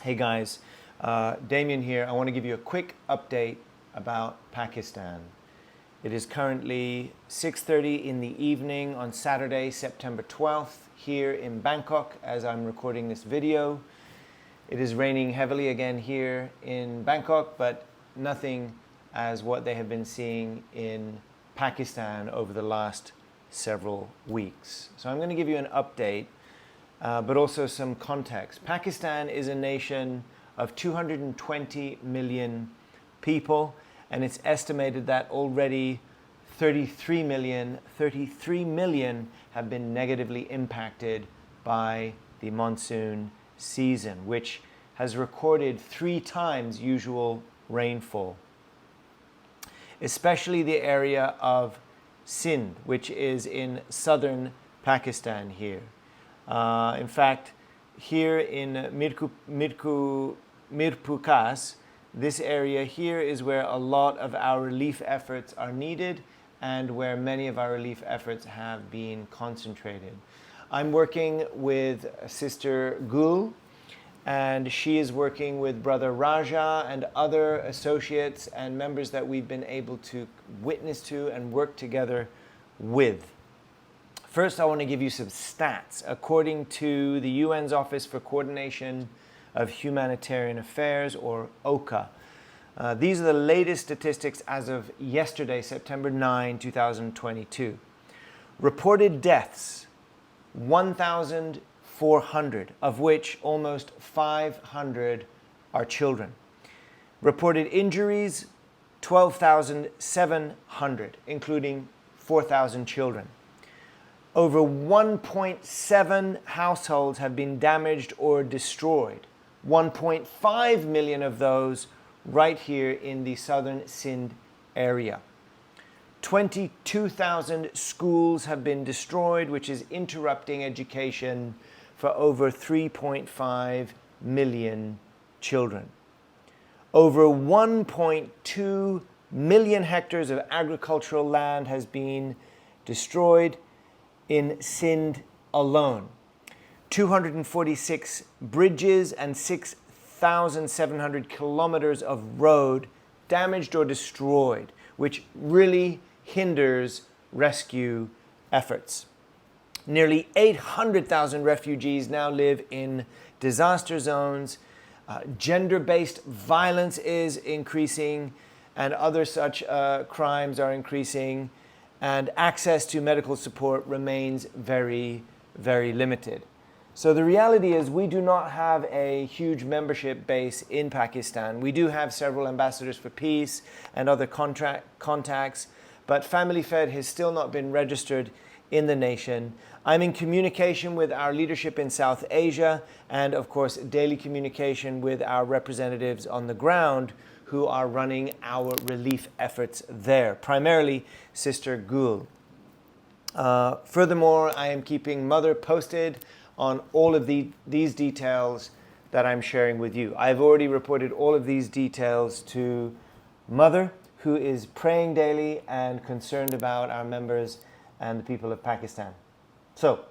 Hey guys, Damien here. I want to give you a quick update about Pakistan. It is currently 6:30 in the evening on Saturday, September 12th, here in Bangkok as I'm recording this video. It is raining heavily again here in Bangkok, but nothing as what they have been seeing in Pakistan over the last several weeks. So I'm going to give you an update, but also some context. Pakistan is a nation of 220 million people, and it's estimated that already 33 million have been negatively impacted by the monsoon season, which has recorded 3 times usual rainfall. Especially the area of Sindh, which is in southern Pakistan here. In fact, here in Mirpukas, this area here is where a lot of our relief efforts are needed and where many of our relief efforts have been concentrated. I'm working with Sister Gul, and she is working with Brother Raja and other associates and members that we've been able to witness to and work together with. First, I want to give you some stats. According to the UN's Office for Coordination of Humanitarian Affairs, or OCHA, these are the latest statistics as of yesterday, September 9, 2022. Reported deaths, 1,400, of which almost 500 are children. Reported injuries, 12,700, including 4,000 children. Over 1.7 households have been damaged or destroyed. 1.5 million of those right here in the southern Sindh area. 22,000 schools have been destroyed, which is interrupting education for over 3.5 million children. Over 1.2 million hectares of agricultural land has been destroyed in Sindh alone. 246 bridges and 6,700 kilometers of road damaged or destroyed, which really hinders rescue efforts. Nearly 800,000 refugees now live in disaster zones. Gender-based violence is increasing, and other such crimes are increasing, and access to medical support remains very, very limited. So the reality is we do not have a huge membership base in Pakistan. We do have several ambassadors for peace and other contacts, but Family Fed has still not been registered in the nation. I'm in communication with our leadership in South Asia and, of course, daily communication with our representatives on the ground who are running our relief efforts there, primarily Sister Gul. Furthermore, I am keeping Mother posted on all of these details that I'm sharing with you. I've already reported all of these details to Mother, who is praying daily and concerned about our members and the people of Pakistan. So,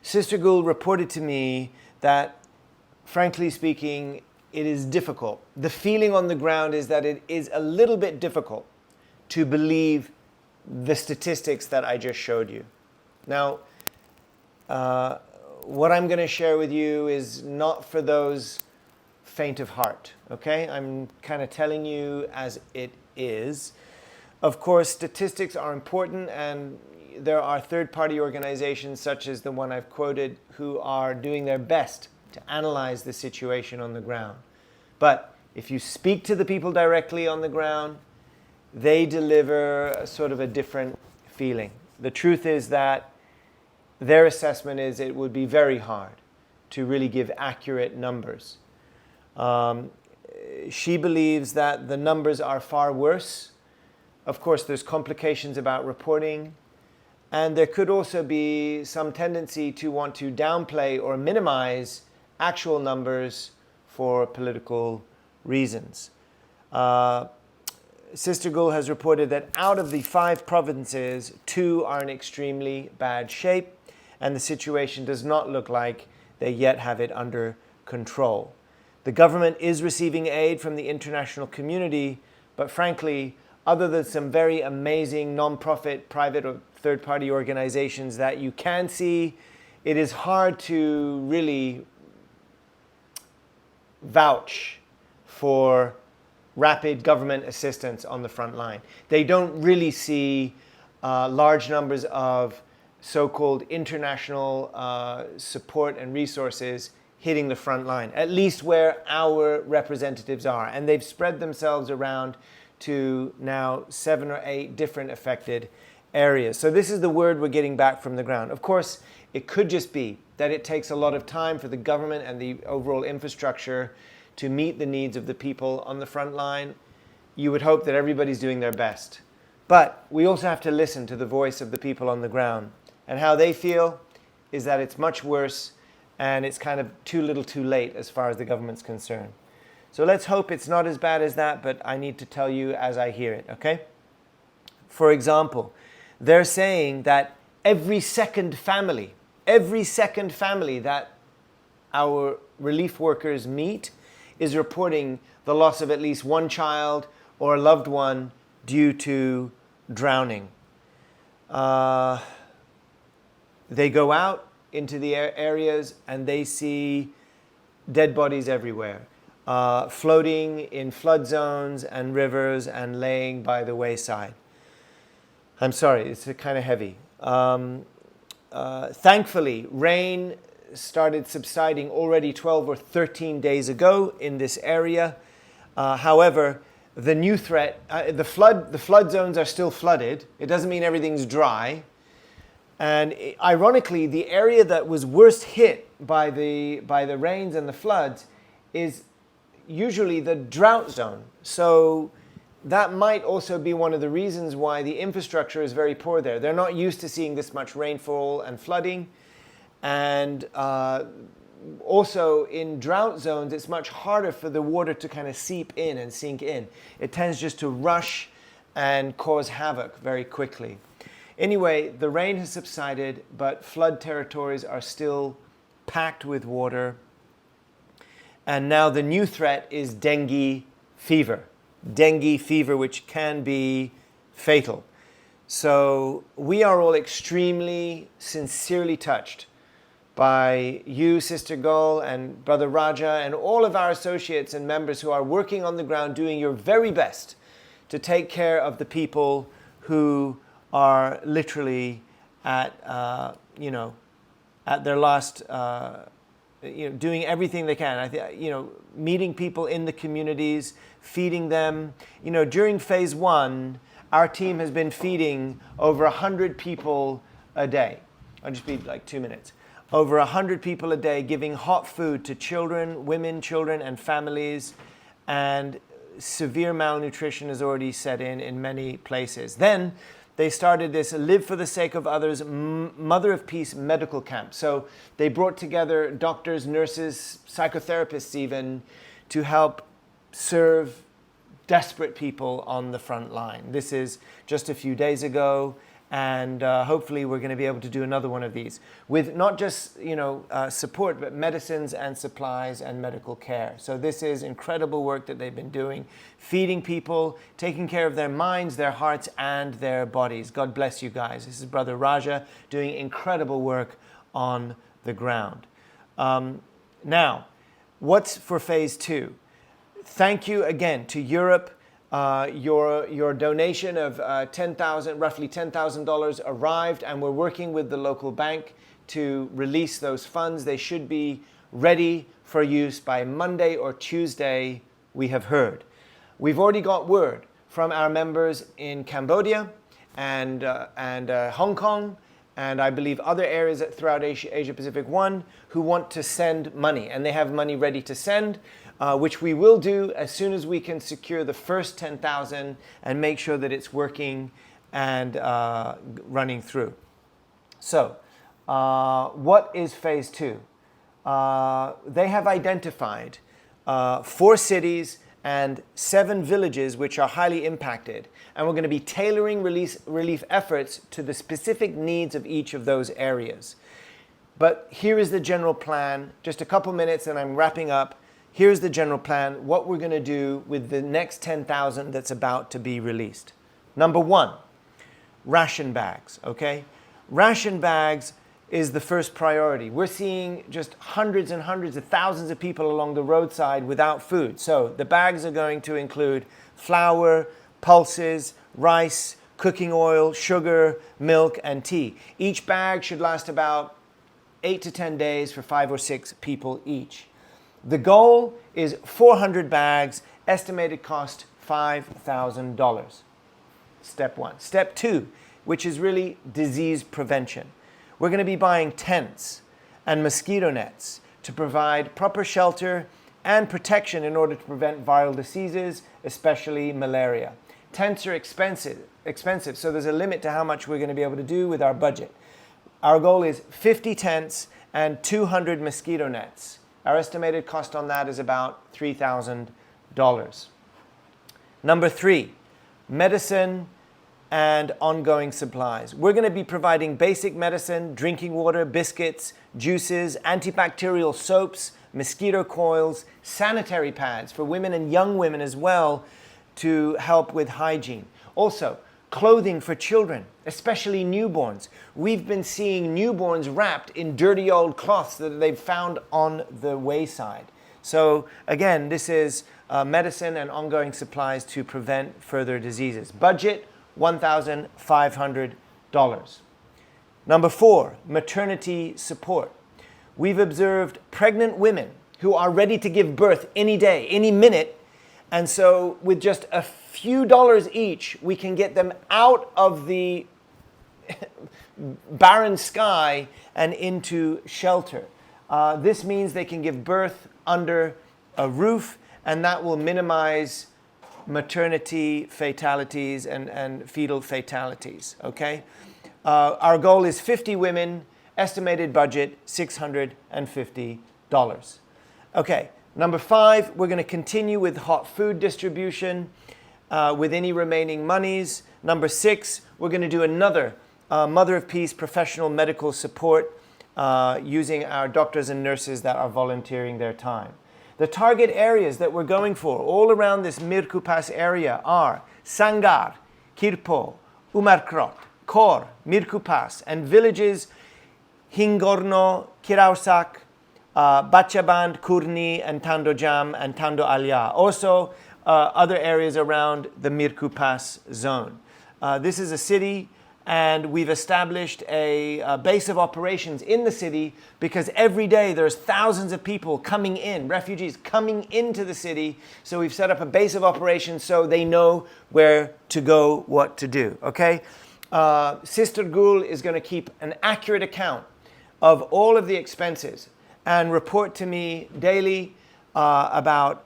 Sister Gul reported to me that, frankly speaking, it is difficult. The feeling on the ground is that it is a little bit difficult to believe the statistics that I just showed you. Now, what I'm going to share with you is not for those faint of heart, okay? I'm kind of telling you as it is. Of course, statistics are important, and there are third-party organizations such as the one I've quoted who are doing their best to analyze the situation on the ground. But if you speak to the people directly on the ground, they deliver a sort of a different feeling. The truth is that their assessment is it would be very hard to really give accurate numbers. She believes that the numbers are far worse. Of course, there's complications about reporting, and there could also be some tendency to want to downplay or minimize actual numbers for political reasons. Sister Gul has reported that out of the 5 provinces, 2 are in extremely bad shape, and the situation does not look like they yet have it under control. The government is receiving aid from the international community, but frankly, other than some very amazing non-profit, private or third-party organizations that you can see, it is hard to really vouch for rapid government assistance on the front line. They don't really see large numbers of so-called international support and resources hitting the front line, at least where our representatives are. And they've spread themselves around to now 7 or 8 different affected areas. So this is the word we're getting back from the ground. Of course, it could just be that it takes a lot of time for the government and the overall infrastructure to meet the needs of the people on the front line. You would hope that everybody's doing their best. But we also have to listen to the voice of the people on the ground. And how they feel is that it's much worse and it's kind of too little too late as far as the government's concerned. So let's hope it's not as bad as that, but I need to tell you as I hear it, okay? For example, they're saying that every second family that our relief workers meet is reporting the loss of at least one child or a loved one due to drowning. They go out into the areas and they see dead bodies everywhere, floating in flood zones and rivers and laying by the wayside. I'm sorry, it's kind of heavy. Thankfully, rain started subsiding already 12 or 13 days ago in this area. However, the new threat, the flood zones are still flooded. It doesn't mean everything's dry. And ironically, the area that was worst hit by the rains and the floods is usually the drought zone. So that might also be one of the reasons why the infrastructure is very poor there. They're not used to seeing this much rainfall and flooding. And also in drought zones, it's much harder for the water to kind of seep in and sink in. It tends just to rush and cause havoc very quickly. Anyway, the rain has subsided, but flood territories are still packed with water. And now the new threat is dengue fever. Dengue fever, which can be fatal. So we are all extremely, sincerely touched by you, Sister Gul, and Brother Raja, and all of our associates and members who are working on the ground, doing your very best to take care of the people who are literally at their last, doing everything they can. Meeting people in the communities, feeding them. During phase 1, our team has been feeding over 100 people a day. I'll just be like 2 minutes. Over 100 people a day, giving hot food to children, women, children, and families, and severe malnutrition has already set in many places. Then they started this Live for the Sake of Others Mother of Peace medical camp. So they brought together doctors, nurses, psychotherapists even, to help serve desperate people on the front line. This is just a few days ago, and hopefully we're going to be able to do another one of these with not just support, but medicines and supplies and medical care. So this is incredible work that they've been doing, feeding people, taking care of their minds, their hearts, and their bodies. God bless you guys. This is Brother Raja doing incredible work on the ground. Now, what's for phase 2? Thank you again to Europe. Your donation of roughly $10,000 arrived, and we're working with the local bank to release those funds. They should be ready for use by Monday or Tuesday, we have heard. We've already got word from our members in Cambodia and Hong Kong, and I believe other areas throughout Asia Pacific 1 who want to send money, and they have money ready to send. Which we will do as soon as we can secure the first 10,000 and make sure that it's working and running through. So, what is phase 2? They have identified 4 cities and 7 villages which are highly impacted, and we're going to be tailoring relief efforts to the specific needs of each of those areas. But here is the general plan. Just a couple minutes and I'm wrapping up. here's the general plan, what we're going to do with the next 10,000 that's about to be released. Number one, ration bags, okay? Ration bags is the first priority. We're seeing just hundreds and hundreds of thousands of people along the roadside without food. So the bags are going to include flour, pulses, rice, cooking oil, sugar, milk, and tea. Each bag should last about 8 to 10 days for 5 or 6 people each. The goal is 400 bags, estimated cost $5,000. Step one. Step two, which is really disease prevention. We're going to be buying tents and mosquito nets to provide proper shelter and protection in order to prevent viral diseases, especially malaria. Tents are expensive, so there's a limit to how much we're going to be able to do with our budget. Our goal is 50 tents and 200 mosquito nets. Our estimated cost on that is about $3,000. Number three, medicine and ongoing supplies. We're going to be providing basic medicine, drinking water, biscuits, juices, antibacterial soaps, mosquito coils, sanitary pads for women and young women as well to help with hygiene. Also, clothing for children, especially newborns. We've been seeing newborns wrapped in dirty old cloths that they've found on the wayside. So again, this is medicine and ongoing supplies to prevent further diseases. Budget, $1,500. Number four, maternity support. We've observed pregnant women who are ready to give birth any day, any minute, and so with just a few dollars each, we can get them out of the barren sky and into shelter. This means they can give birth under a roof, and that will minimize maternity fatalities and fetal fatalities, okay? Our goal is 50 women, estimated budget $650. Okay, number five, we're going to continue with hot food distribution with any remaining monies. Number six, we're going to do another Mother of Peace professional medical support using our doctors and nurses that are volunteering their time. The target areas that we're going for all around this Mirku Pass area are Sangar, Kirpo, Umarkrot, Kor, Mirku Pass, and villages Hingorno, Kirausak, Bachaband, Kurni, and Tandojam, and Tando Alya. Also, other areas around the Mirku Pass zone. This is a city, and we've established a base of operations in the city because every day there's thousands of people coming in, refugees coming into the city. So we've set up a base of operations so they know where to go, what to do, okay? Sister Gul is going to keep an accurate account of all of the expenses and report to me daily about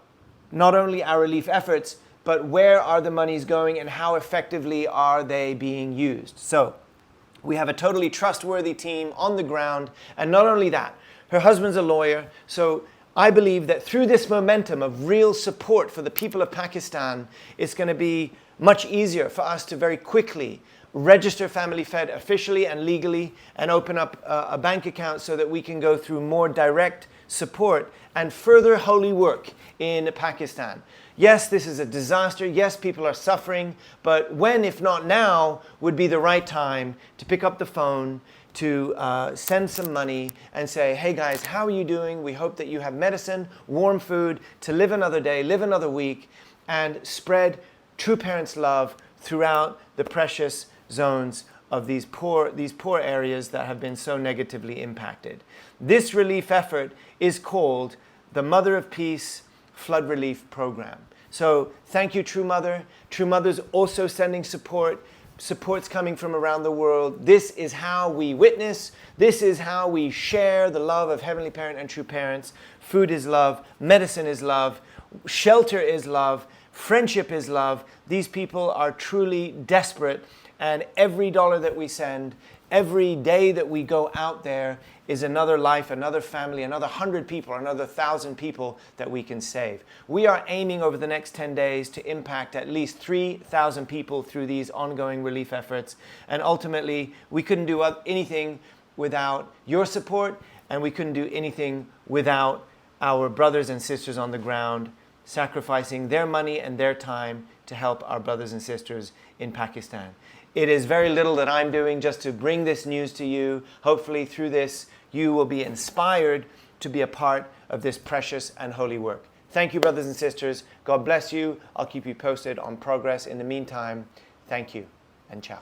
not only our relief efforts, but where are the monies going and how effectively are they being used. So we have a totally trustworthy team on the ground. And not only that, her husband's a lawyer. So I believe that through this momentum of real support for the people of Pakistan, it's going to be much easier for us to very quickly register Family Fed officially and legally and open up a bank account so that we can go through more direct support and further holy work in Pakistan. Yes, this is a disaster. Yes, people are suffering. But when, if not now, would be the right time to pick up the phone, to send some money and say, hey guys, how are you doing? We hope that you have medicine, warm food, to live another day, live another week, and spread true parents' love throughout the precious zones of these poor areas that have been so negatively impacted. This relief effort is called the Mother of Peace Flood Relief Program. So thank you, True Mother. True Mother's also sending support. Support's coming from around the world. This is how we witness. This is how we share the love of Heavenly Parent and True Parents. Food is love. Medicine is love. Shelter is love. Friendship is love. These people are truly desperate. And every dollar that we send, every day that we go out there is another life, another family, another 100 people, another 1,000 people that we can save. We are aiming over the next 10 days to impact at least 3,000 people through these ongoing relief efforts. And ultimately, we couldn't do anything without your support, and we couldn't do anything without our brothers and sisters on the ground, sacrificing their money and their time to help our brothers and sisters in Pakistan. It is very little that I'm doing just to bring this news to you. Hopefully through this, you will be inspired to be a part of this precious and holy work. Thank you, brothers and sisters. God bless you. I'll keep you posted on progress. In the meantime, thank you and ciao.